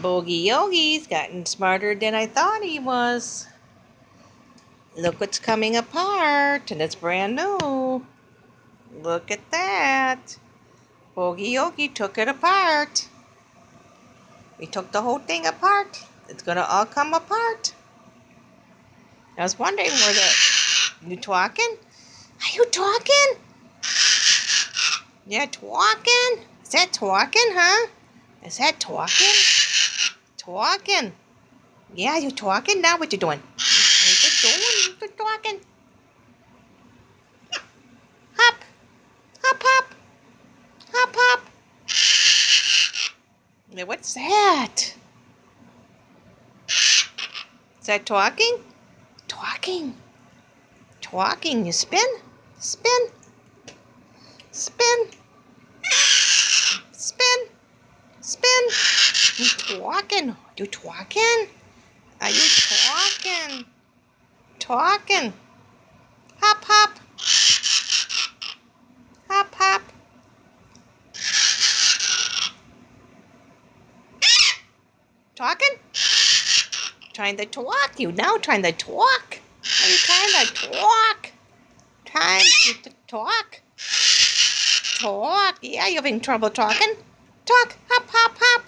Bogey Yogi's gotten smarter than I thought he was. Look what's coming apart, and it's brand new. Look at that. Bogey Yogi took it apart. We took the whole thing apart. It's gonna all come apart. I was wondering where you talking? Are you talking? Yeah, talking? Is that talking, huh? Is that talking? Talking. Yeah, you talking? Now what you doing? What you doing? You talking? Hop. Hop, hop. Hop, hop. Now, what's that? Is that talking? Talking. Talking. You spin? Spin. Spin. Spin. Spin. You talking? You talking? Are you talking? Talking. Hop, hop. Hop, hop. Talking? Trying to talk. You now trying to talk. Are you trying to talk? Time to talk. Talk. Yeah, you're having trouble talking. Talk. Hop, hop, hop.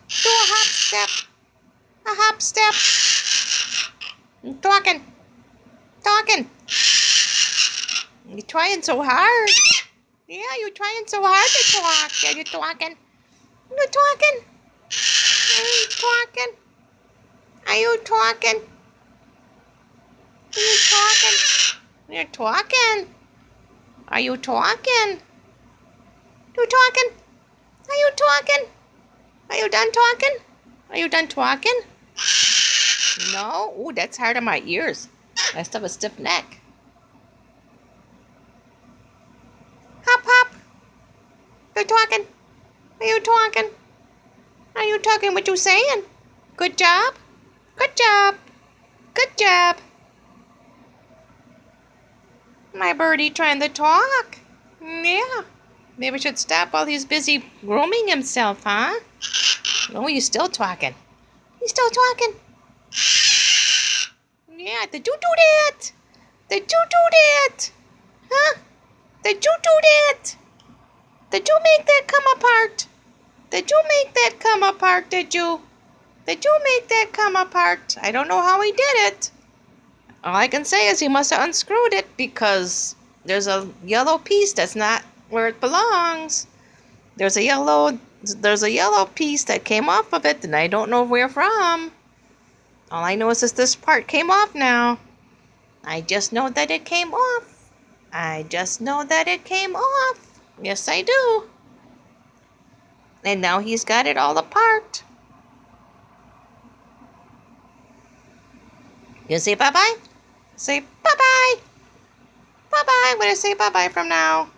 Do a hop step. A hop step. Talking. Talking. You're trying so hard. Yeah, you're trying so hard to talk. Yeah, you're talking. You're talking. Are you talking? Are you talking? Are you talking? You're talking. Are you talking? You talking? Are you talking? Are you done talking? Are you done talking? No? Ooh, that's hard on my ears. I still have a stiff neck. Hop, hop. You're talking. Are you talking? Are you talking what you saying? Good job. Good job. Good job. My birdie trying to talk. Yeah. Maybe we should stop while he's busy grooming himself, huh? Oh, he's still talking. He's still talking. Yeah, did you do that? Did you do that? Huh? Did you do that? Did you make that come apart? Did you make that come apart, did you? Did you make that come apart? I don't know how he did it. All I can say is he must have unscrewed it because there's a yellow piece that's not where it belongs. There's a yellow piece that came off of it and I don't know where from. All I know is that this part came off now. I just know that it came off. I just know that it came off. Yes, I do. And now he's got it all apart. You say bye-bye? Say bye-bye. Bye-bye. I'm going to say bye-bye from now.